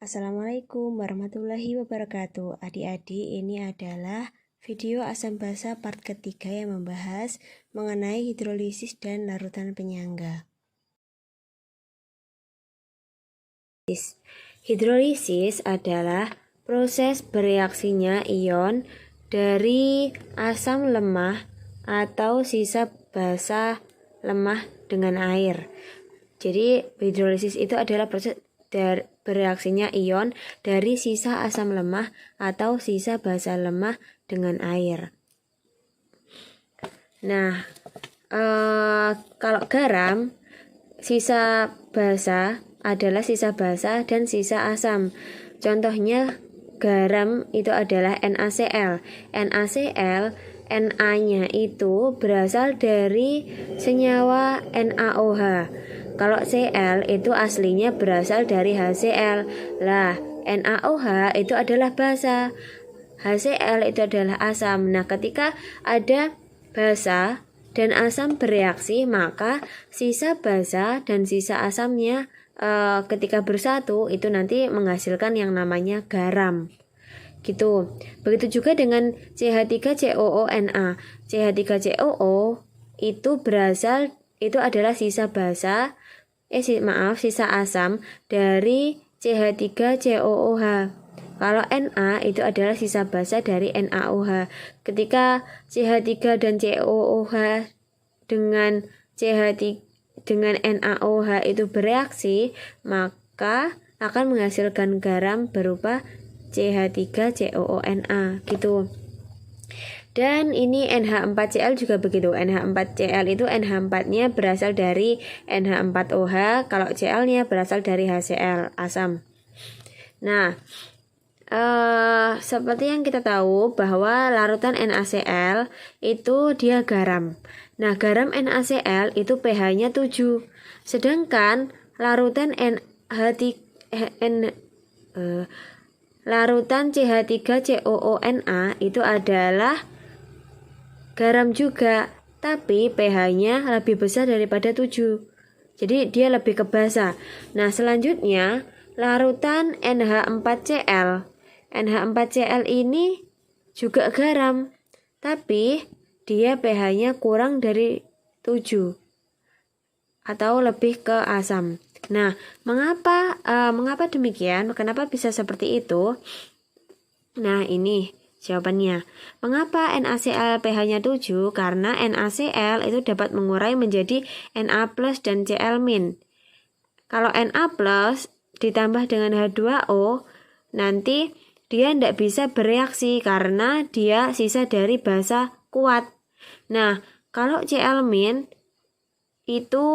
Assalamualaikum warahmatullahi wabarakatuh. Adik-adik, ini adalah video asam basa part ketiga yang membahas mengenai hidrolisis dan larutan penyangga. Hidrolisis adalah proses bereaksinya ion dari asam lemah atau sisa basa lemah dengan air. Jadi hidrolisis itu adalah proses bereaksinya ion dari sisa asam lemah atau sisa basa lemah dengan air. Nah, kalau garam, sisa basa adalah sisa basa dan sisa asam. Contohnya garam itu adalah NaCl. NaCl, Na-nya itu berasal dari senyawa NaOH. Kalau Cl itu aslinya berasal dari HCl. Lah, NaOH itu adalah basa. HCl itu adalah asam. Nah, ketika ada basa dan asam bereaksi, maka sisa basa dan sisa asamnya ketika bersatu itu nanti menghasilkan yang namanya garam. Gitu. Begitu juga dengan CH3COONa. CH3COO itu itu adalah sisa basa sisa asam dari CH3COOH. Kalau Na itu adalah sisa basa dari NaOH. Ketika CH3 dan COOH dengan NaOH itu bereaksi, maka akan menghasilkan garam berupa CH3COONa gitu. Dan ini NH4Cl juga begitu. NH4Cl itu NH4-nya berasal dari NH4OH, kalau Cl-nya berasal dari HCl, asam. Nah, seperti yang kita tahu bahwa larutan NaCl itu dia garam. Nah, garam NaCl itu pH-nya 7. Sedangkan larutan larutan CH3COONa itu adalah garam juga, tapi pH-nya lebih besar daripada 7. Jadi dia lebih ke basa. Nah, selanjutnya larutan NH4Cl. NH4Cl ini juga garam, tapi dia pH-nya kurang dari 7 atau lebih ke asam. Nah, mengapa demikian? Kenapa bisa seperti itu? Nah, ini jawabannya. Mengapa NaCl pH-nya 7? Karena NaCl itu dapat mengurai menjadi Na+ dan Cl-. Kalau Na+ ditambah dengan H2O, nanti dia tidak bisa bereaksi karena dia sisa dari basa kuat. Nah, kalau Cl- itu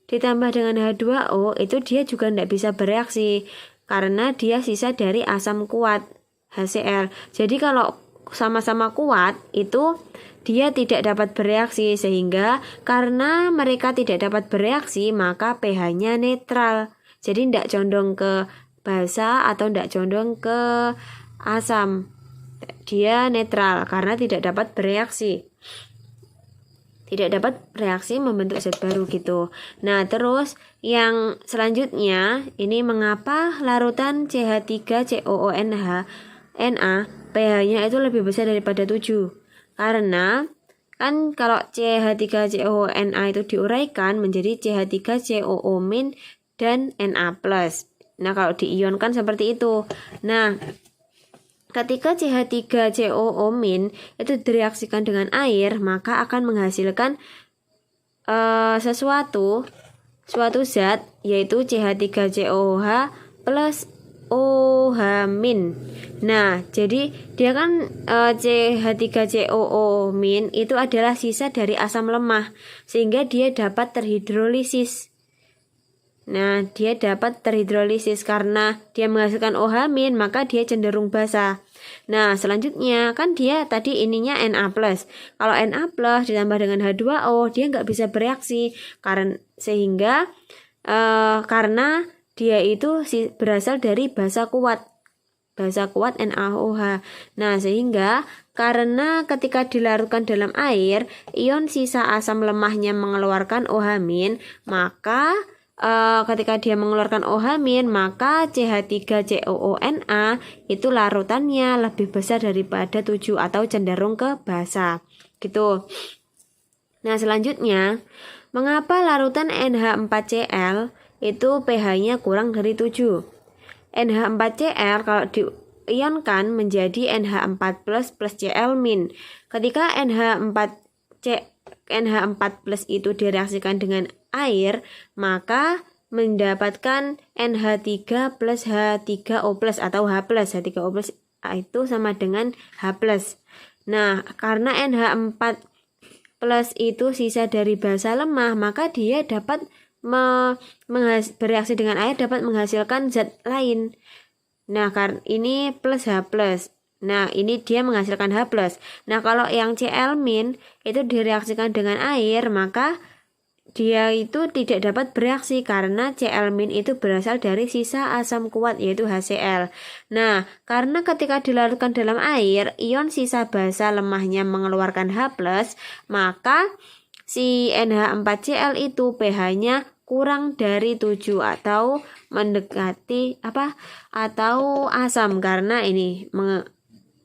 ditambah dengan H2O, itu dia juga tidak bisa bereaksi karena dia sisa dari asam kuat, HCl. Jadi kalau sama-sama kuat itu dia tidak dapat bereaksi, sehingga karena mereka tidak dapat bereaksi maka pH-nya netral. Jadi tidak condong ke basa atau tidak condong ke asam. Dia netral karena tidak dapat bereaksi. Tidak dapat reaksi membentuk zat baru gitu. Nah, terus yang selanjutnya ini mengapa larutan CH3COONH Na pH-nya itu lebih besar daripada 7? Karena kan kalau CH3COONa itu diuraikan menjadi CH3COO- dan Na+. Nah, kalau diionkan seperti itu. Nah, ketika CH3COO- itu direaksikan dengan air, maka akan menghasilkan suatu zat, yaitu CH3COOH plus OH-. Nah, jadi dia kan CH3COO- itu adalah sisa dari asam lemah, sehingga dia dapat terhidrolisis. Nah, dia dapat terhidrolisis karena dia menghasilkan OH-, maka dia cenderung basa. Nah, selanjutnya kan dia tadi ininya Na+. Kalau Na+ ditambah dengan H2O, dia nggak bisa bereaksi sehingga karena dia itu berasal dari basa kuat NaOH. Nah, sehingga karena ketika dilarutkan dalam air, ion sisa asam lemahnya mengeluarkan OH-, maka ketika dia mengeluarkan OH-, maka CH3COONA itu larutannya lebih besar daripada 7 atau cenderung ke basa. Gitu. Nah, selanjutnya, mengapa larutan NH4Cl itu pH-nya kurang dari 7? NH4Cl kalau diionkan menjadi NH4+ plus Cl-. Ketika NH4+ itu direaksikan dengan air, maka mendapatkan NH3 plus H3O plus atau H+. H3O plus itu sama dengan H+. Nah, karena NH4 plus itu sisa dari basa lemah, maka dia dapat bereaksi dengan air dapat menghasilkan zat lain. Nah, karena ini plus H+. Nah, ini dia menghasilkan H+. Nah, kalau yang Cl- itu direaksikan dengan air, maka dia itu tidak dapat bereaksi karena Cl- itu berasal dari sisa asam kuat yaitu HCl. Nah, karena ketika dilarutkan dalam air, ion sisa basa lemahnya mengeluarkan H+, maka si NH4Cl itu pH-nya kurang dari 7 atau mendekati atau asam karena ini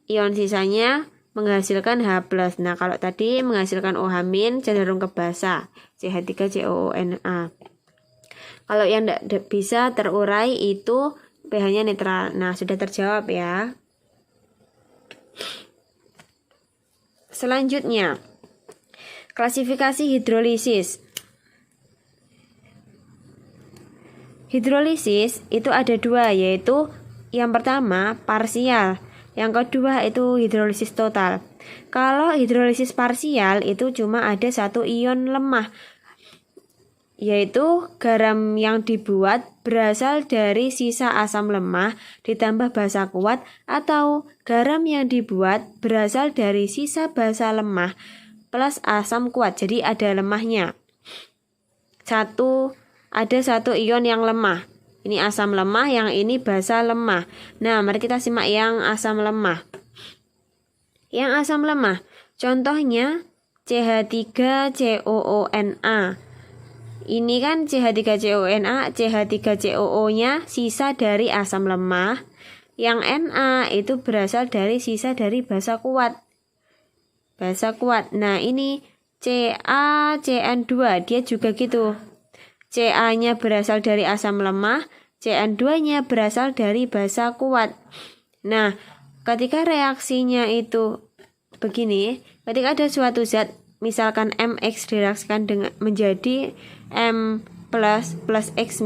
ion sisanya menghasilkan H+. Nah, kalau tadi menghasilkan OH- cenderung ke basa, CH3COONA. Kalau yang tidak bisa terurai itu pH-nya netral. Nah, sudah terjawab ya. Selanjutnya, klasifikasi hidrolisis. Hidrolisis itu ada dua, yaitu yang pertama parsial, yang kedua itu hidrolisis total. Kalau hidrolisis parsial itu cuma ada satu ion lemah, yaitu garam yang dibuat berasal dari sisa asam lemah ditambah basa kuat, atau garam yang dibuat berasal dari sisa basa lemah plus asam kuat, jadi ada lemahnya. Ada satu ion yang lemah. Ini asam lemah, yang ini basa lemah. Nah, mari kita simak yang asam lemah. Yang asam lemah, contohnya CH3COONA. Ini kan CH3COONA, CH3COO-nya sisa dari asam lemah. Yang Na itu berasal dari sisa dari basa kuat. Nah, ini CaCN2, dia juga gitu. Ca-nya berasal dari asam lemah, Cn2-nya berasal dari basa kuat. Nah, ketika reaksinya itu begini, ketika ada suatu zat, misalkan MX direaksikan dengan menjadi M plus X-,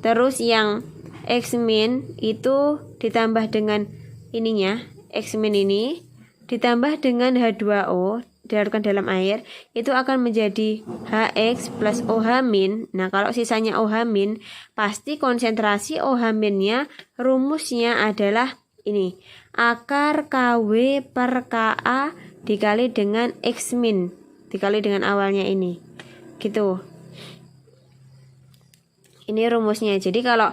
terus yang X- itu ditambah dengan ininya, X- ini ditambah dengan H2O dilarutkan dalam air, itu akan menjadi HX plus OH-. Nah, kalau sisanya OH-, pasti konsentrasi OH-nya rumusnya adalah ini, akar KW per Ka dikali dengan X-, dikali dengan awalnya ini. Gitu. Ini rumusnya. Jadi kalau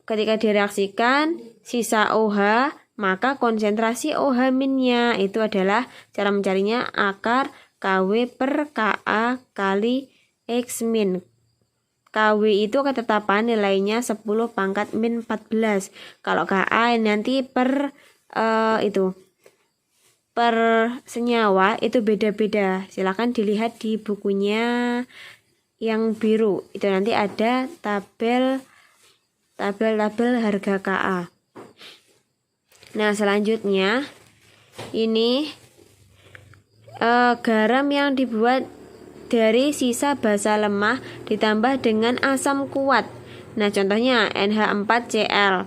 ketika direaksikan sisa OH, maka konsentrasi OH-nya itu adalah cara mencarinya akar KW per Ka kali X-. KW itu ketetapan nilainya 10 pangkat min 14. Kalau Ka nanti per per senyawa itu beda-beda. Silakan dilihat di bukunya yang biru. Itu nanti ada tabel harga Ka. Nah, selanjutnya ini garam yang dibuat dari sisa basa lemah ditambah dengan asam kuat. Nah, contohnya NH4Cl.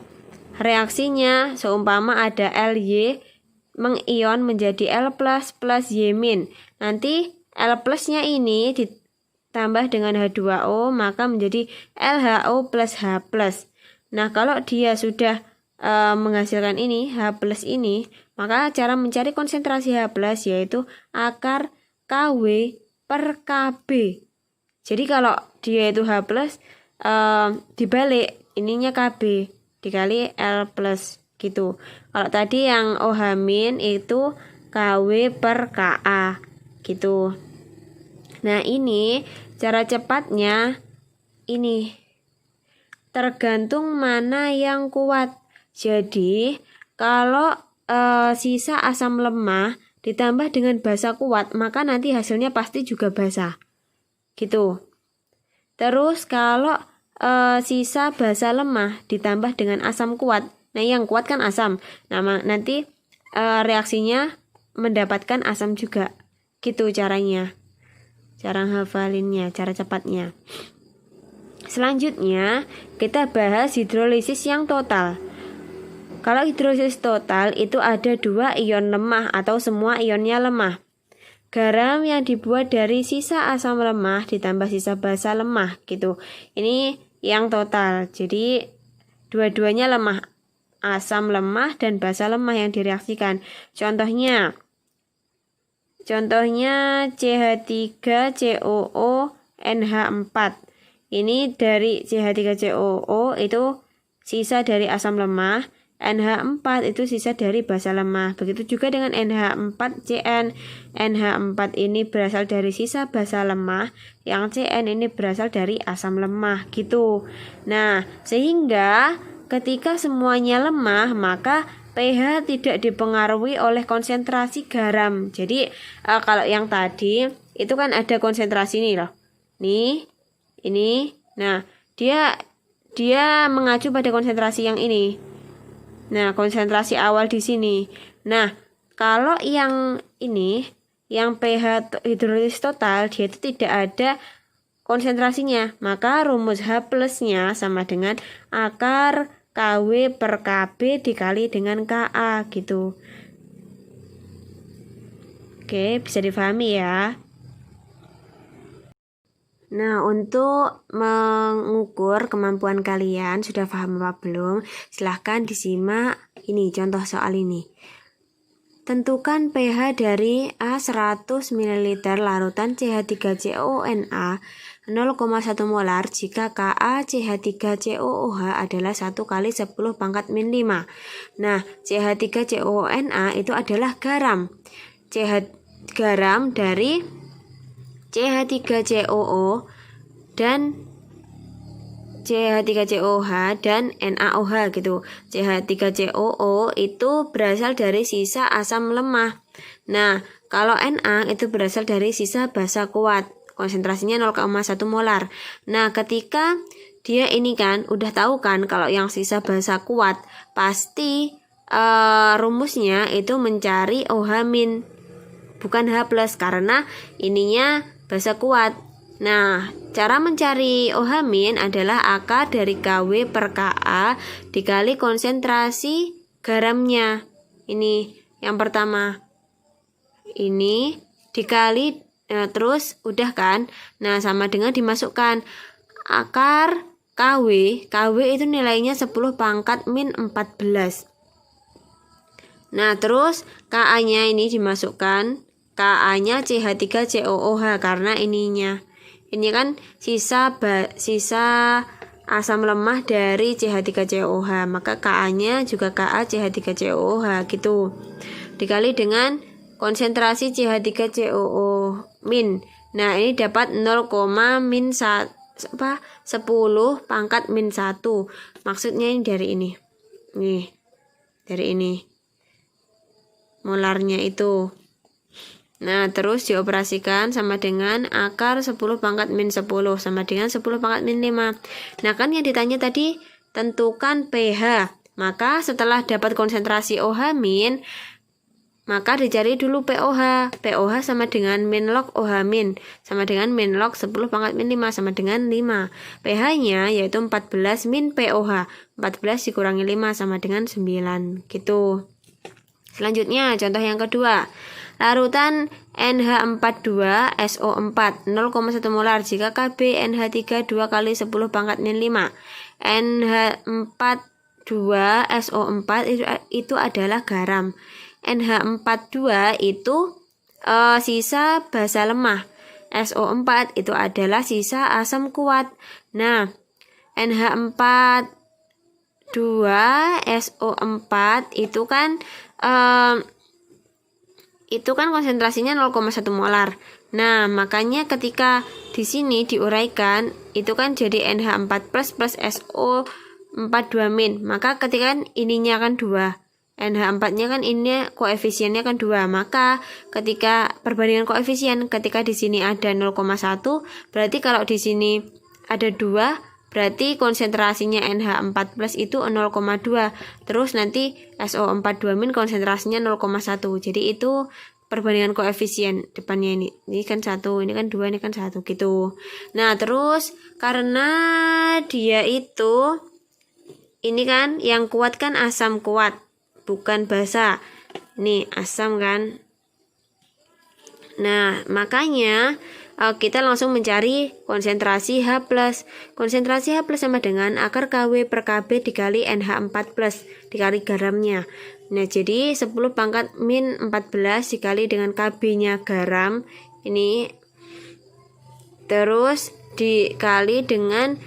Reaksinya seumpama ada Ly mengion menjadi L plus Y-. Nanti L plusnya ini ditambah dengan H2O, maka menjadi LHO plus H+. Nah, kalau dia sudah menghasilkan ini H+ ini, maka cara mencari konsentrasi H+ yaitu akar KW per KB. Jadi kalau dia itu H+, dibalik ininya KB dikali L+ gitu. Kalau tadi yang OH- itu KW per Ka gitu. Nah, ini cara cepatnya ini tergantung mana yang kuat. Jadi kalau sisa asam lemah ditambah dengan basa kuat, maka nanti hasilnya pasti juga basa. Gitu. Terus kalau sisa basa lemah ditambah dengan asam kuat, nah yang kuat kan asam. Nah nanti reaksinya mendapatkan asam juga. Gitu caranya. Cara hafalinnya, cara cepatnya. Selanjutnya kita bahas hidrolisis yang total. Kalau hidrolisis total itu ada 2 ion lemah atau semua ionnya lemah. Garam yang dibuat dari sisa asam lemah ditambah sisa basa lemah gitu. Ini yang total. Jadi dua-duanya lemah. Asam lemah dan basa lemah yang direaksikan. Contohnya CH3COO NH4. Ini dari CH3COO itu sisa dari asam lemah. NH4 itu sisa dari basa lemah. Begitu juga dengan NH4CN. NH4 ini berasal dari sisa basa lemah, yang CN ini berasal dari asam lemah gitu. Nah, sehingga ketika semuanya lemah, maka pH tidak dipengaruhi oleh konsentrasi garam. Jadi kalau yang tadi itu kan ada konsentrasi nih loh. Nih, ini. Nah, dia mengacu pada konsentrasi yang ini. Nah, konsentrasi awal di sini. Nah, kalau yang ini, yang pH hidrolisis total, dia itu tidak ada konsentrasinya. Maka rumus H plusnya sama dengan akar KW per KB dikali dengan KA gitu. Oke, bisa difahami ya. Nah, untuk mengukur kemampuan kalian, sudah paham apa belum? Silahkan disimak ini contoh soal ini. Tentukan pH dari A 100 ml larutan CH3COONA 0,1 molar jika Ka CH3COOH adalah 1 kali 10 pangkat min 5. Nah, CH3COONA itu adalah garam. Garam dari CH3COO dan CH3COH dan NaOH gitu. CH3COO itu berasal dari sisa asam lemah. Nah, kalau Na itu berasal dari sisa basa kuat. Konsentrasinya 0,1 molar. Nah, ketika dia ini kan udah tahu kan kalau yang sisa basa kuat pasti rumusnya itu mencari OH- bukan H+, karena ininya basa kuat. Nah, cara mencari OH- adalah akar dari KW per Ka dikali konsentrasi garamnya. Ini yang pertama. Ini dikali terus udah kan. Nah, sama dengan dimasukkan akar KW. KW itu nilainya 10 pangkat min 14. Nah, terus Ka-nya ini dimasukkan. Ka-nya CH3COOH karena ininya. Ini kan sisa asam lemah dari CH3COOH, maka Ka-nya juga Ka CH3COOH gitu. Dikali dengan konsentrasi CH3COO min. Nah, ini dapat 0,-10 pangkat min 1. Maksudnya ini dari ini. Nih. Dari ini. Molarnya itu. Nah, terus dioperasikan sama dengan akar 10 pangkat min 10 sama dengan 10 pangkat min 5. Nah, kan yang ditanya tadi tentukan pH. Maka setelah dapat konsentrasi OH-, maka dicari dulu POH. POH sama dengan min log OH-, sama dengan min log 10 pangkat min 5 sama dengan 5. pH-nya yaitu 14 min POH. 14 dikurangi 5 sama dengan 9. Gitu. Selanjutnya, contoh yang kedua. Larutan NH42SO4 0,1 molar jika Kb NH3 2 kali 10 pangkat min 5. NH42SO4 itu adalah garam. NH42 itu sisa basa lemah. SO4 itu adalah sisa asam kuat. Nah, NH42SO4 itu kan konsentrasinya 0,1 molar. Nah, makanya ketika di sini diuraikan itu kan jadi NH4+ plus SO42-. Maka ketika kan ininya kan 2, NH4-nya kan ini koefisiennya kan 2. Maka ketika perbandingan koefisien, ketika di sini ada 0,1, berarti kalau di sini ada 2, berarti konsentrasinya NH4+ itu 0,2. Terus nanti SO42- konsentrasinya 0,1. Jadi itu perbandingan koefisien depannya ini. Ini kan 1, ini kan 2, ini kan 1 gitu. Nah, terus karena dia itu ini kan yang kuat kan asam kuat, bukan basa. Nih, asam kan. Nah, makanya kita langsung mencari konsentrasi H+. Konsentrasi H+ sama dengan akar KW per KB dikali NH4+ dikali garamnya. Nah, jadi 10 pangkat min 14 dikali dengan KB-nya garam ini, terus dikali dengan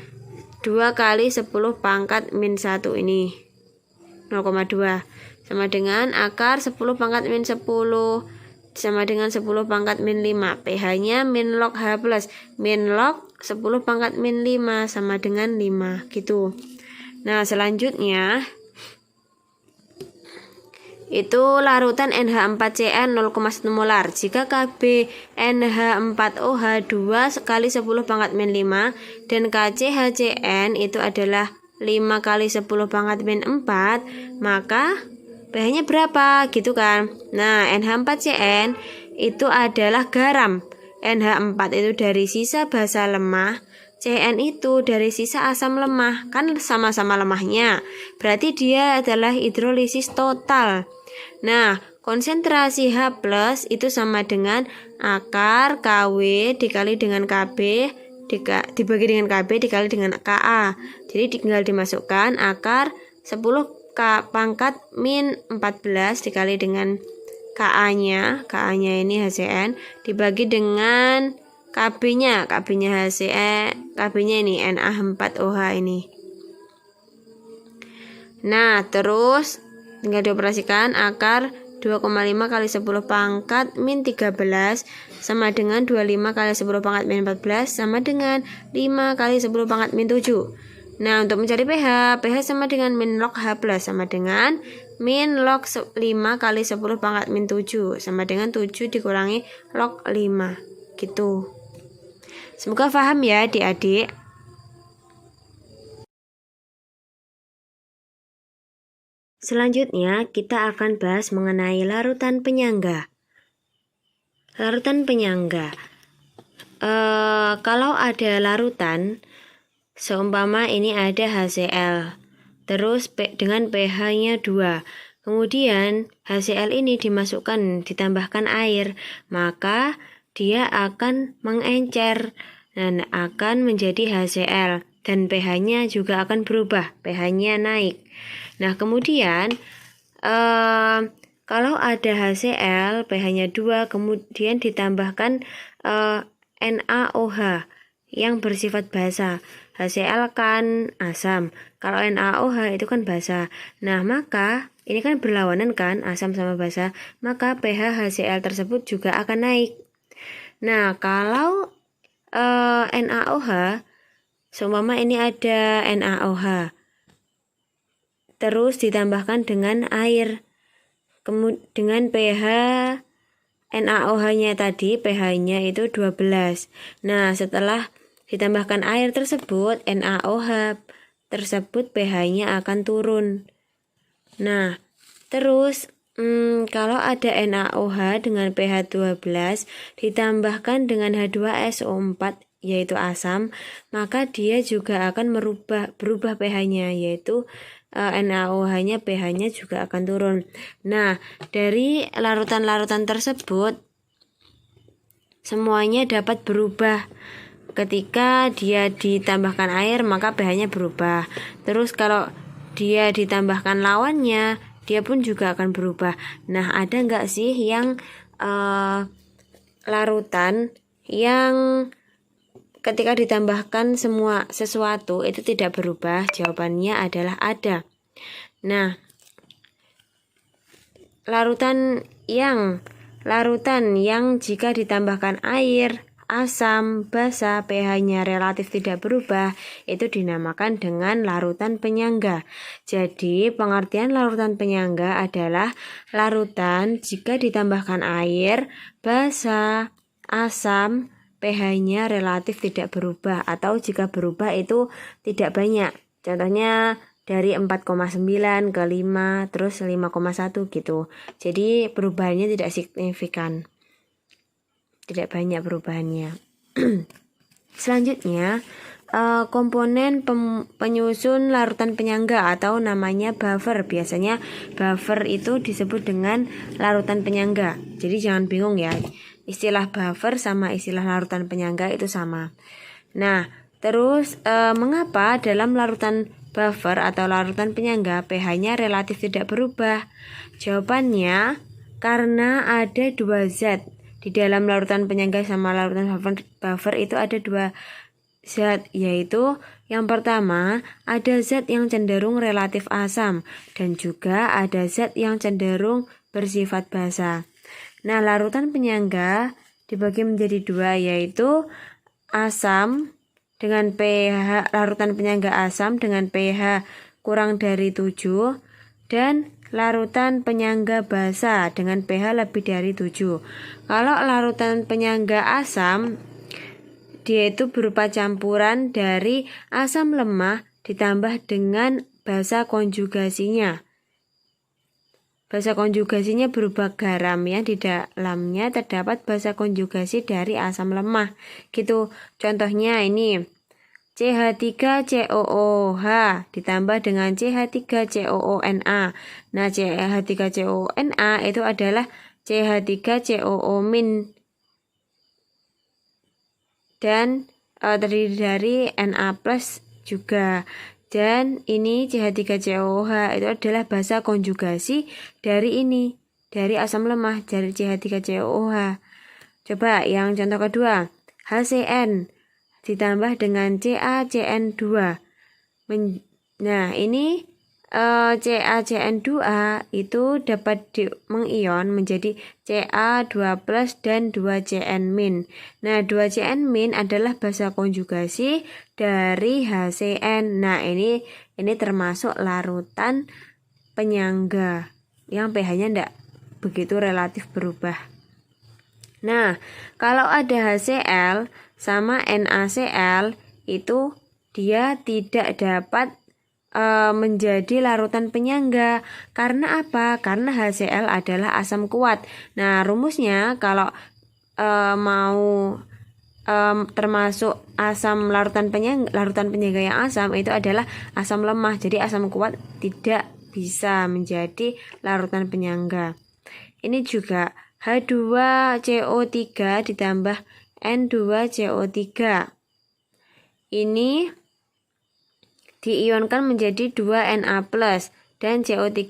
2 kali 10 pangkat min 1 ini 0,2 sama dengan akar 10 pangkat min 10 sama dengan 10 pangkat min 5. pH-nya min log H+, min log 10 pangkat min 5 sama dengan 5 gitu. Nah, selanjutnya itu larutan NH4Cl 0,1 molar. Jika Kb NH4OH 2 kali 10 pangkat min 5 dan KCHCN itu adalah 5 kali 10 pangkat min 4, maka pH-nya berapa gitu kan. Nah, NH4Cn itu adalah garam. NH4 itu dari sisa basa lemah, Cn itu dari sisa asam lemah, kan sama-sama lemahnya. Berarti dia adalah hidrolisis total. Nah, konsentrasi H+ itu sama dengan akar KW dikali dengan KB dibagi dengan KB dikali dengan Ka. Jadi tinggal dimasukkan akar 10 pangkat min 14 dikali dengan Ka-nya ini HCN dibagi dengan KB-nya HCN, KB-nya ini Na4OH ini. Nah, terus tinggal dioperasikan akar 2,5 kali 10 pangkat min 13 sama dengan 25 kali 10 pangkat min 14 sama dengan 5 kali 10 pangkat min 7. Nah, untuk mencari pH sama dengan min log H+ sama dengan min log 5 kali 10 pangkat min 7 sama dengan 7 dikurangi log 5 gitu. Semoga paham ya adik-adik. Selanjutnya kita akan bahas mengenai larutan penyangga. Larutan penyangga. Kalau ada larutan, seumpama ini ada HCl, terus dengan pH-nya 2. Kemudian HCl ini ditambahkan air, maka dia akan mengencer dan akan menjadi HCl dan pH-nya juga akan berubah, pH-nya naik. Nah, kemudian kalau ada HCl pH-nya 2 kemudian ditambahkan NaOH yang bersifat basa. HCl kan asam, kalau NaOH itu kan basa. Nah, maka ini kan berlawanan kan, asam sama basa, maka pH HCl tersebut juga akan naik. Nah, kalau NaOH, seumpama ini ada NaOH terus ditambahkan dengan air dengan pH NaOH-nya tadi pH-nya itu 12. Nah, setelah ditambahkan air tersebut, NaOH tersebut pH-nya akan turun. Nah, terus kalau ada NaOH dengan pH 12 ditambahkan dengan H2SO4 yaitu asam, maka dia juga akan berubah pH-nya, yaitu NaOH-nya pH-nya juga akan turun. Nah, dari larutan-larutan tersebut semuanya dapat berubah. Ketika dia ditambahkan air, maka pH-nya berubah. Terus kalau dia ditambahkan lawannya, dia pun juga akan berubah. Nah, ada nggak sih yang larutan yang ketika ditambahkan sesuatu itu tidak berubah? Jawabannya adalah ada. Nah, larutan yang larutan yang jika ditambahkan air, asam, basa, pH-nya relatif tidak berubah, itu dinamakan dengan larutan penyangga. Jadi, pengertian larutan penyangga adalah larutan jika ditambahkan air, basa, asam, pH-nya relatif tidak berubah, atau jika berubah itu tidak banyak. Contohnya dari 4,9 ke 5, terus 5,1 gitu. Jadi, perubahannya tidak signifikan. Tidak banyak perubahannya. Selanjutnya, komponen penyusun larutan penyangga atau namanya buffer. Biasanya buffer itu disebut dengan larutan penyangga. Jadi jangan bingung ya, istilah buffer sama istilah larutan penyangga itu sama. Nah, terus mengapa dalam larutan buffer atau larutan penyangga pH-nya relatif tidak berubah? Jawabannya karena ada dua zat. Di dalam larutan penyangga sama larutan buffer itu ada dua zat, yaitu yang pertama ada zat yang cenderung relatif asam dan juga ada zat yang cenderung bersifat basa. Nah, larutan penyangga dibagi menjadi dua, yaitu asam dengan pH, larutan penyangga asam dengan pH kurang dari 7 dan larutan penyangga basa dengan pH lebih dari 7. Kalau larutan penyangga asam, dia itu berupa campuran dari asam lemah ditambah dengan basa konjugasinya. Basa konjugasinya berupa garam ya, di dalamnya terdapat basa konjugasi dari asam lemah. Gitu. Contohnya ini CH3COOH ditambah dengan CH3COONA. Nah, CH3COONA itu adalah CH3COO- dan terdiri dari Na+ juga. Dan ini CH3COOH itu adalah basa konjugasi dari ini, dari asam lemah, dari CH3COOH. Coba yang contoh kedua, HCN ditambah dengan CaCN2. Nah, ini CaCN2 itu dapat mengion menjadi Ca2+ dan 2Cn-. Nah, 2Cn- adalah basa konjugasi dari HCN. Nah, ini termasuk larutan penyangga yang pH-nya tidak begitu relatif berubah. Nah, kalau ada HCl sama NaCl itu dia tidak dapat menjadi larutan penyangga. Karena apa? Karena HCl adalah asam kuat. Nah, rumusnya kalau mau termasuk asam larutan penyangga yang asam itu adalah asam lemah. Jadi asam kuat tidak bisa menjadi larutan penyangga. Ini juga H2CO3 ditambah N2CO3. Ini diionkan menjadi 2Na+ dan CO3-.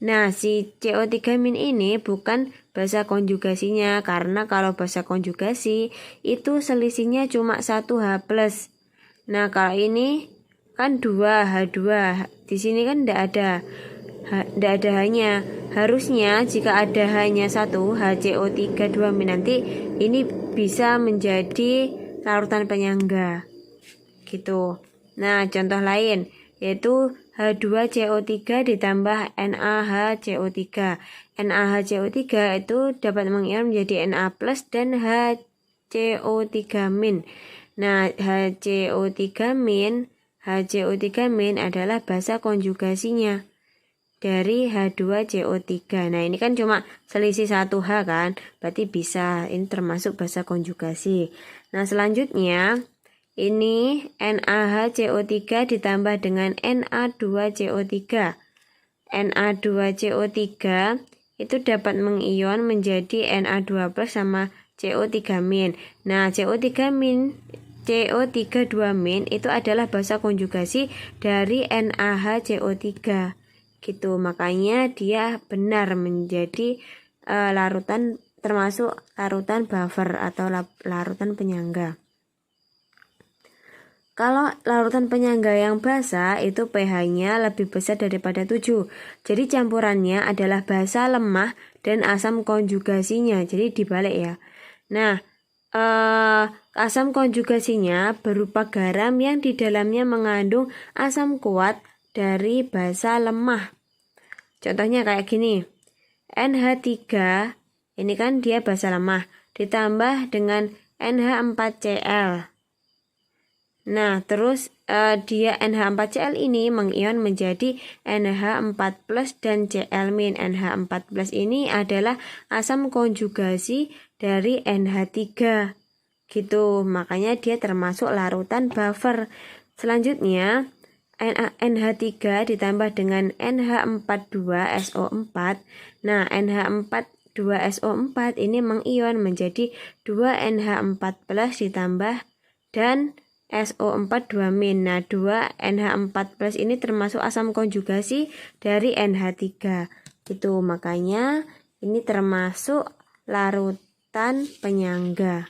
Nah, si CO3- ini bukan basa konjugasinya, karena kalau basa konjugasi itu selisihnya cuma 1H+. Nah, kalau ini kan 2H2. Di sini kan tidak ada hanya. Harusnya jika ada hanya satu HCO3 2- nanti ini bisa menjadi larutan penyangga. Gitu. Nah, contoh lain yaitu H2CO3 ditambah NaHCO3. NaHCO3 itu dapat mengion menjadi Na+ dan HCO3-. Nah, HCO3- adalah basa konjugasinya dari H2CO3. Nah, ini kan cuma selisih 1H kan, berarti bisa, ini termasuk basa konjugasi. Nah, selanjutnya ini NaHCO3 ditambah dengan Na2CO3. Na2CO3 itu dapat mengion menjadi Na2+ sama CO3-. Nah, CO3- itu adalah basa konjugasi dari NaHCO3. Gitu, makanya dia benar menjadi larutan, termasuk larutan buffer atau larutan penyangga. Kalau larutan penyangga yang basah itu pH-nya lebih besar daripada 7. Jadi campurannya adalah basa, lemah, dan asam konjugasinya. Jadi dibalik ya. Nah, asam konjugasinya berupa garam yang di dalamnya mengandung asam kuat dari basa lemah. Contohnya kayak gini. NH3, ini kan dia basa lemah, ditambah dengan NH4Cl. Nah, terus dia NH4Cl ini mengion menjadi NH4+ dan Cl-. NH4+ ini adalah asam konjugasi dari NH3. Gitu, makanya dia termasuk larutan buffer. Selanjutnya, NH3 ditambah dengan NH42SO4. Nah, NH42SO4 ini mengion menjadi 2NH4+ ditambah dan SO4 2-. Nah, 2 NH4+ ini termasuk asam konjugasi dari NH3. Itu makanya ini termasuk larutan penyangga.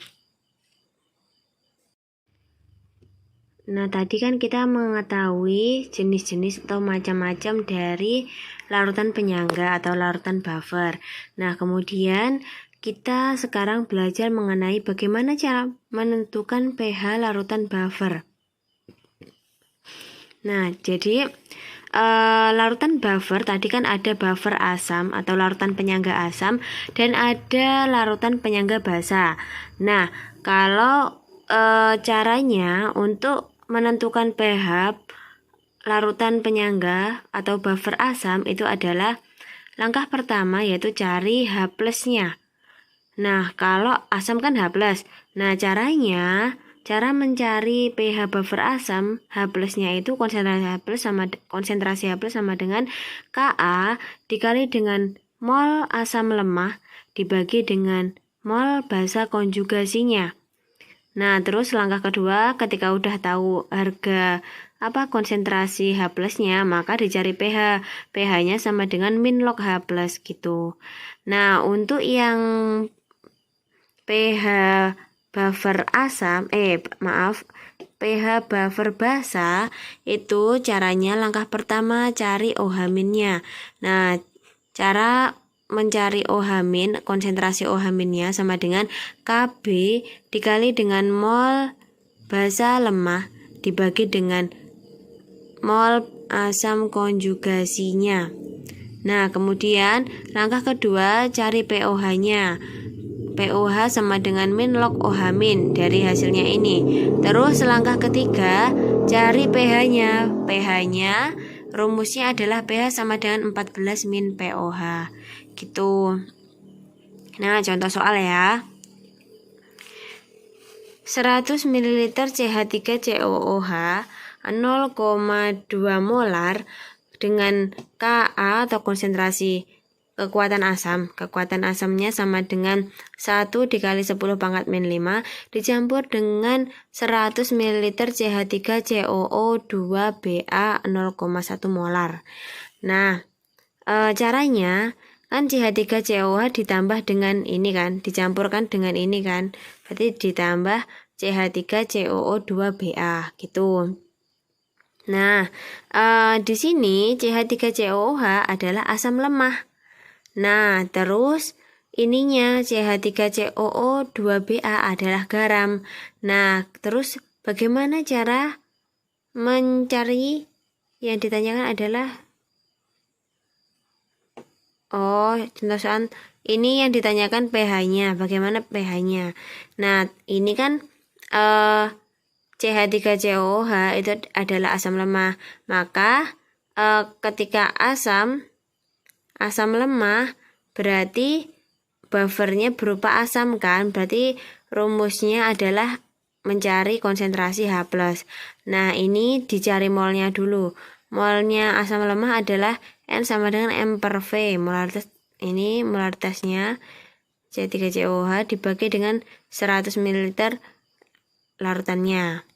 Nah, tadi kan kita mengetahui jenis-jenis atau macam-macam dari larutan penyangga atau larutan buffer. Nah, kemudian kita sekarang belajar mengenai bagaimana cara menentukan pH larutan buffer. Nah, jadi larutan buffer tadi kan ada buffer asam atau larutan penyangga asam dan ada larutan penyangga basa. Nah, kalau caranya untuk menentukan pH larutan penyangga atau buffer asam itu adalah langkah pertama yaitu cari H+-nya. Nah, kalau asam kan H+. Nah, cara mencari pH buffer asam, H+-nya itu konsentrasi H+ sama dengan Ka dikali dengan mol asam lemah dibagi dengan mol basa konjugasinya. Nah, terus langkah kedua ketika udah tahu harga konsentrasi H+-nya, maka dicari pH. pH-nya sama dengan min log H+ gitu. Nah, untuk yang pH buffer asam, pH buffer basa itu caranya langkah pertama cari OH-nya. Nah, cara mencari OH-, konsentrasi OH-nya sama dengan Kb dikali dengan mol basa lemah dibagi dengan mol asam konjugasinya. Nah, kemudian langkah kedua cari pOH-nya. pOH sama dengan min log OH- dari hasilnya ini. Terus langkah ketiga cari pH-nya. pH-nya rumusnya adalah pH sama dengan 14 min pOH. Gitu. Nah, contoh soal ya. 100 ml CH3COOH 0,2 molar dengan Ka atau konsentrasi kekuatan asamnya sama dengan 1 dikali 10 pangkat min 5 dicampur dengan 100 ml CH3COO2Ba 0,1 molar. Nah, caranya kan CH3COOH ditambah dengan ini kan, dicampurkan dengan ini kan, berarti ditambah CH3COO2Ba gitu. Nah, di sini CH3COOH adalah asam lemah. Nah, terus ininya CH3COO2Ba adalah garam. Nah, terus bagaimana cara mencari? Yang ditanyakan adalah contoh soal ini yang ditanyakan pH-nya. Bagaimana pH-nya? Nah, ini kan CH3COOH itu adalah asam lemah. Maka ketika asam lemah berarti buffernya berupa asam kan, berarti rumusnya adalah mencari konsentrasi H+. Nah, ini dicari molnya dulu. Molnya asam lemah adalah N sama dengan M/V. Molaritasnya C3COOH dibagi dengan 100 ml larutannya.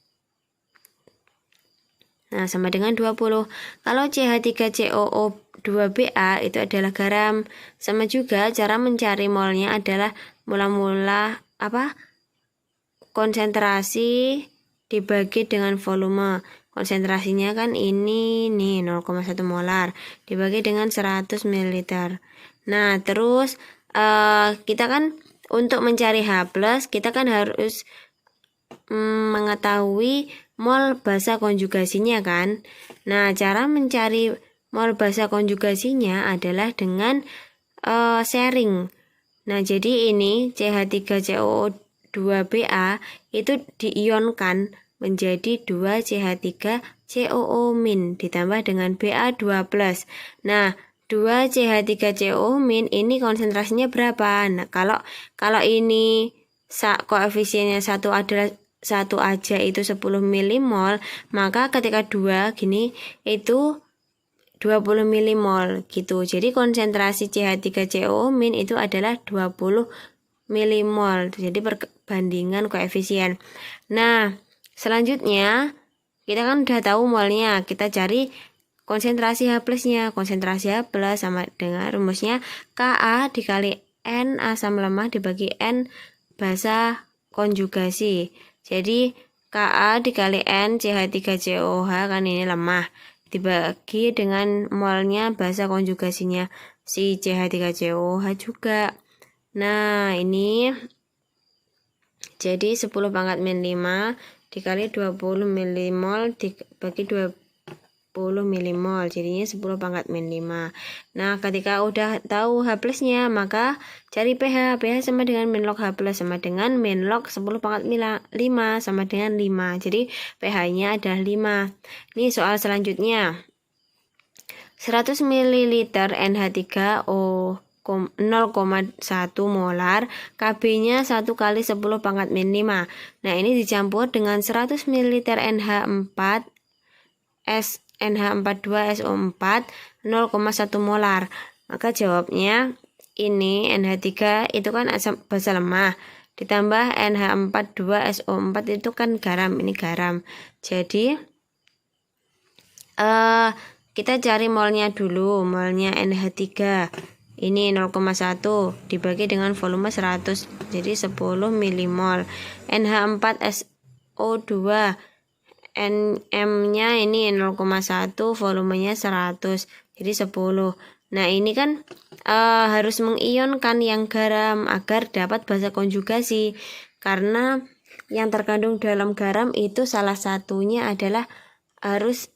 Nah, sama dengan 20. Kalau CH3COO2Ba itu adalah garam. Sama juga cara mencari molnya adalah mula-mula konsentrasi dibagi dengan volume. Konsentrasinya kan ini nih 0,1 molar dibagi dengan 100 ml. Nah, terus kita kan untuk mencari H+, kita kan harus mengetahui mol basa konjugasinya kan. Nah, cara mencari mol basa konjugasinya adalah dengan sharing. Nah, jadi ini CH3COO2Ba itu diionkan menjadi 2CH3COO- ditambah dengan Ba2+. Nah, 2CH3COO- ini konsentrasinya berapa? Nah, kalau ini koefisiennya satu aja itu 10 milimol, maka ketika 2 gini itu 20 milimol gitu. Jadi konsentrasi CH3COO- itu adalah 20 milimol. Jadi perbandingan koefisien. Nah, selanjutnya kita kan udah tahu molnya. Kita cari konsentrasi H+-nya. Konsentrasi H+ sama dengan rumusnya Ka dikali N asam lemah dibagi N basa konjugasi. Jadi Ka dikali N CH3COOH kan ini lemah dibagi dengan molnya basa konjugasinya si CH3COOH juga. Nah, ini jadi 10⁻⁵ dikali 20 milimol dibagi 20 milimol, jadinya 10⁻⁵. Nah, ketika udah tahu H+-nya, maka cari pH. pH sama dengan min log H+ sama dengan min log 10⁻⁵ sama dengan 5. Jadi pH-nya adalah 5. Ini soal selanjutnya. 100 ml NH3O 0,1 molar, Kb-nya 1 kali 10⁻⁵. Nah, ini dicampur dengan 100 ml NH42SO4 0,1 molar. Maka jawabnya ini NH3 itu kan asam basa lemah ditambah NH42SO4 itu kan garam, ini garam. Jadi kita cari molnya dulu, molnya NH3. Ini 0,1 dibagi dengan volume 100, jadi 10 milimol. NH4SO2 NM-nya ini 0,1, volumenya 100, jadi 10. Nah, ini kan harus mengionkan yang garam agar dapat basa konjugasi. Karena yang terkandung dalam garam itu salah satunya adalah harus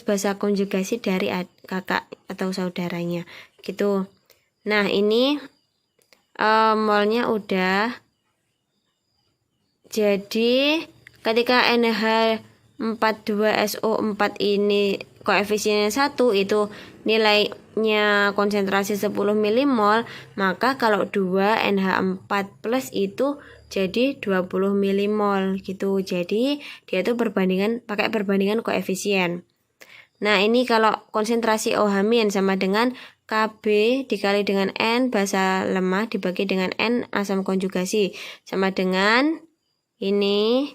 basa konjugasi dari kakak atau saudaranya gitu. Nah, ini molnya udah. Jadi ketika NH42SO4 ini koefisiennya 1, itu nilainya konsentrasi 10 milimol, maka kalau 2 NH4+ itu jadi 20 milimol gitu. Jadi dia tuh pakai perbandingan koefisien. Nah, ini kalau konsentrasi OH- sama dengan Kb dikali dengan N basa lemah dibagi dengan N asam konjugasi, sama dengan ini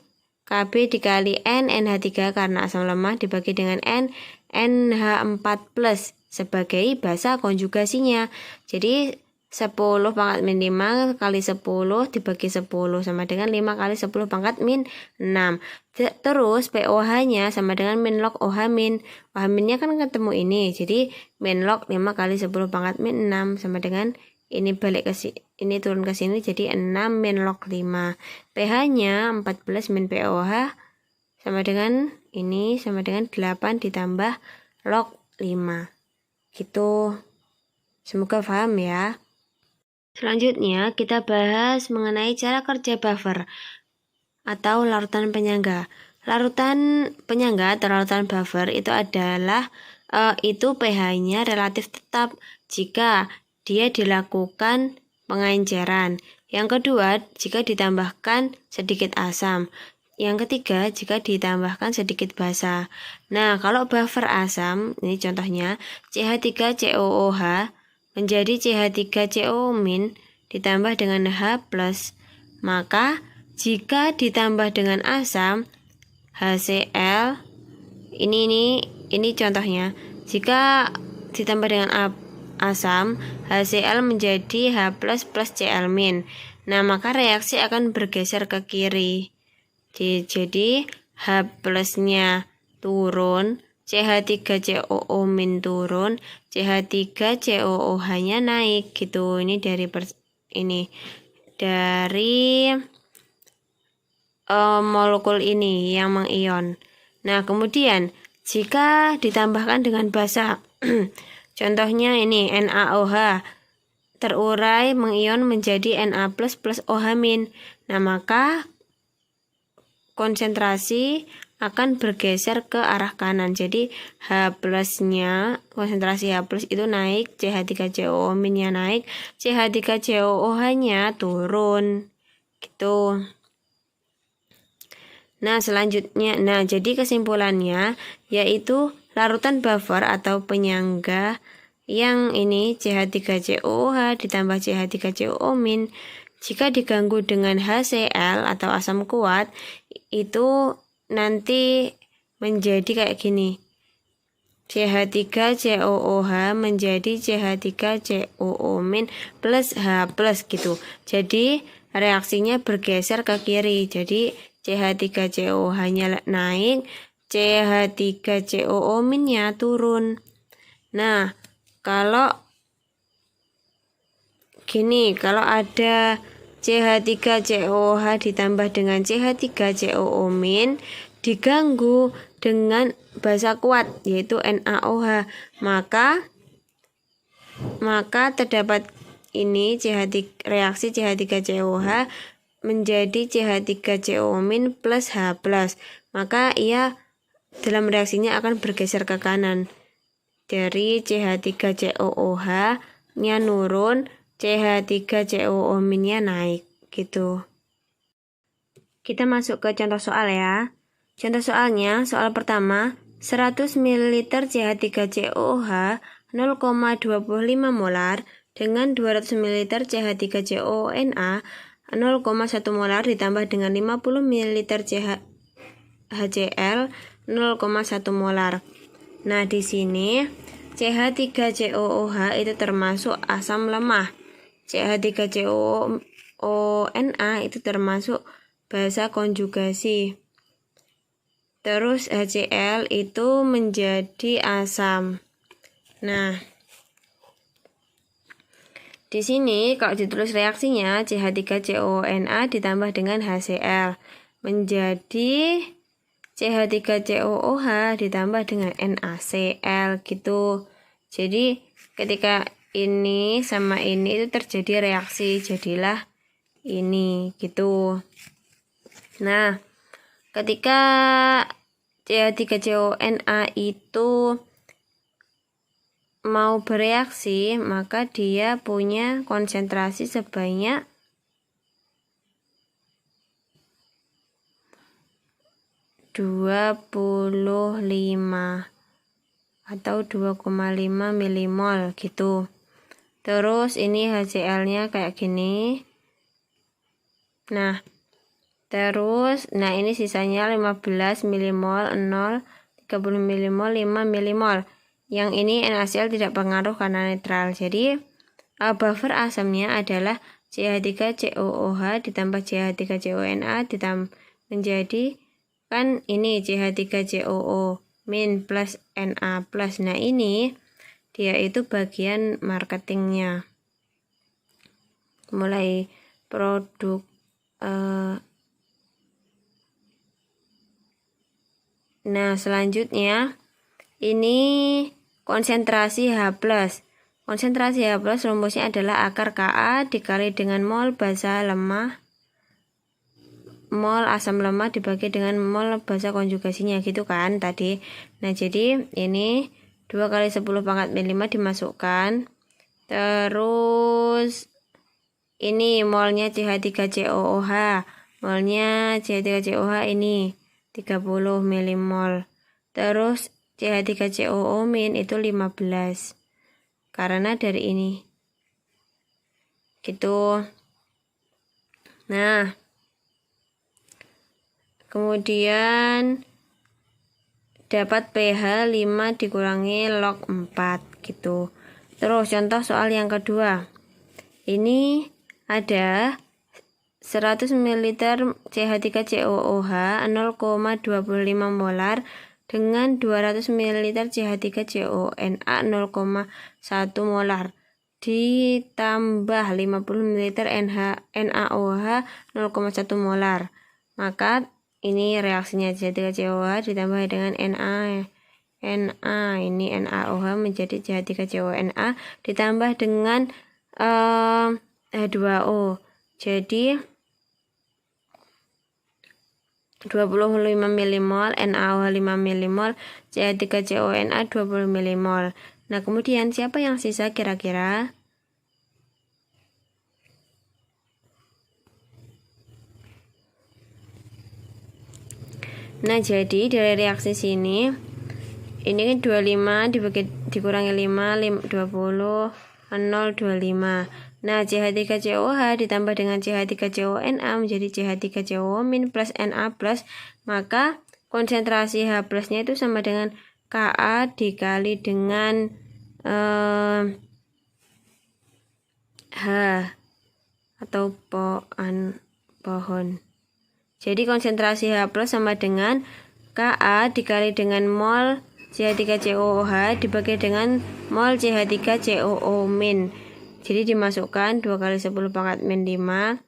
Kb dikali N NH3 karena asam lemah dibagi dengan N NH4+ sebagai basa konjugasinya. Jadi 10⁻⁵ kali 10 dibagi 10 sama dengan 5 kali 10⁻⁻⁶. Terus POH-nya sama dengan min log OH-. OH-nya kan ketemu ini. Jadi min log 5 kali 10⁻⁻⁶ sama dengan ini balik ke sini, ini turun ke sini jadi 6 min log 5. pH-nya 14 min POH sama dengan ini sama dengan 8 ditambah log 5. Gitu. Semoga paham ya. Selanjutnya kita bahas mengenai cara kerja buffer atau larutan penyangga. Larutan penyangga atau larutan buffer itu adalah itu pH-nya relatif tetap jika dia dilakukan pengenceran. Yang kedua, jika ditambahkan sedikit asam. Yang ketiga, jika ditambahkan sedikit basa. Nah, kalau buffer asam, ini contohnya CH3COOH menjadi CH3COO- ditambah dengan H+, maka jika ditambah dengan asam HCl, ini contohnya, jika ditambah dengan asam HCl menjadi H+ plus Cl-. Nah, maka reaksi akan bergeser ke kiri Jadi H plusnya turun, CH3COO min turun, CH3COOH-nya naik gitu. Ini dari molekul ini yang mengion. Nah, kemudian jika ditambahkan dengan basa, contohnya ini NaOH terurai mengion menjadi Na plus OH-. Nah, maka konsentrasi akan bergeser ke arah kanan. Jadi H plusnya, konsentrasi H plus itu naik, CH3COO-nya naik, CH3COOH-nya turun. Gitu. Nah, selanjutnya, jadi kesimpulannya yaitu larutan buffer atau penyangga yang ini CH3COOH ditambah CH3COO- jika diganggu dengan HCl atau asam kuat itu nanti menjadi kayak gini. CH3COOH menjadi CH3COO- plus H plus gitu. Jadi reaksinya bergeser ke kiri. Jadi CH3COOH-nya naik, CH3COO-nya turun. Nah, kalau gini, kalau ada CH3COOH ditambah dengan CH3COO- diganggu dengan basa kuat yaitu NaOH, maka terdapat ini reaksi CH3COOH menjadi CH3COO- plus H plus, maka ia dalam reaksinya akan bergeser ke kanan. Dari CH3COOH-nya nurun, CH3COO-nya naik gitu. Kita masuk ke contoh soal ya. Contoh soalnya, soal pertama, 100 ml CH3COOH 0,25 molar dengan 200 ml CH3COONA 0,1 molar ditambah dengan 50 ml HCl 0,1 molar. Nah, di sini CH3COOH itu termasuk asam lemah. CH3COONA itu termasuk basa konjugasi. Terus HCl itu menjadi asam. Nah, di sini kalau ditulis reaksinya CH3COONA ditambah dengan HCl menjadi CH3COOH ditambah dengan NaCl gitu. Jadi ketika ini sama ini itu terjadi reaksi, jadilah ini gitu. Nah, ketika CH3CONA itu mau bereaksi, maka dia punya konsentrasi sebanyak 25 atau 2,5 milimol gitu. Terus ini HCl-nya kayak gini. Nah, ini sisanya 15 milimol, 0, 30 milimol, 5 milimol. Yang ini NaCl tidak pengaruh karena netral. Jadi, buffer asamnya adalah CH3COOH ditambah CH3CONA ditambah menjadi kan ini CH3COO- plus Na plus. Nah, ini dia itu bagian marketingnya. Mulai produk nah, selanjutnya ini konsentrasi H+. Konsentrasi H+ rumusnya adalah akar Ka dikali dengan mol basa lemah, mol asam lemah dibagi dengan mol basa konjugasinya gitu kan tadi. Nah, jadi ini 2 kali 10 pangkat 5 dimasukkan. Terus ini molnya CH3COOH. Molnya CH3COOH ini 30 milimol. Terus CH3COO- itu 15. Karena dari ini. Gitu. Nah, kemudian dapat pH 5 dikurangi log 4 gitu. Terus contoh soal yang kedua. Ini ada 100 ml CH3COOH 0,25 molar dengan 200 ml CH3CONA 0,1 molar ditambah 50 ml NaOH 0,1 molar. Maka ini reaksinya CH3COOH ditambah dengan Na ini NaOH menjadi CH3CONA ditambah dengan H2O. Jadi 25 mmol, NaOH 5 mmol, CH3CONA 20 mmol. Nah, kemudian siapa yang sisa kira-kira? Nah, jadi dari reaksi sini ini kan 25 dikurangi 5 20 0,25. Nah, CH3COH ditambah dengan CH3CONA menjadi CH3COO- plus Na plus, maka konsentrasi H plusnya itu sama dengan Ka dikali dengan H atau pohon. Jadi konsentrasi H plus sama dengan Ka dikali dengan mol CH3COOH dibagi dengan mol CH3COO-. Jadi dimasukkan 2 kali 10 pangkat min 5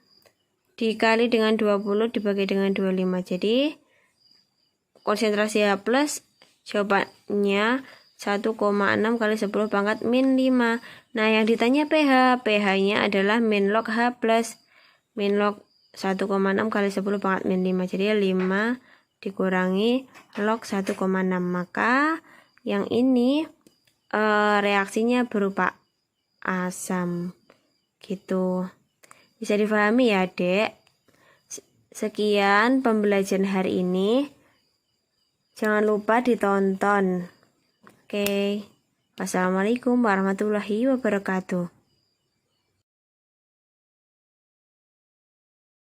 dikali dengan 20 dibagi dengan 25. Jadi konsentrasi H plus jawabannya 1,6 kali 10 pangkat min 5. Nah, yang ditanya pH, pH-nya adalah min log H plus. Min log 1,6 kali 10 pangkat min 5. Jadi 5 dikurangi log 1,6. Maka yang ini reaksinya berupa asam. Gitu. Bisa difahami ya, Dek? Sekian pembelajaran hari ini. Jangan lupa ditonton. Oke. Wassalamualaikum warahmatullahi wabarakatuh.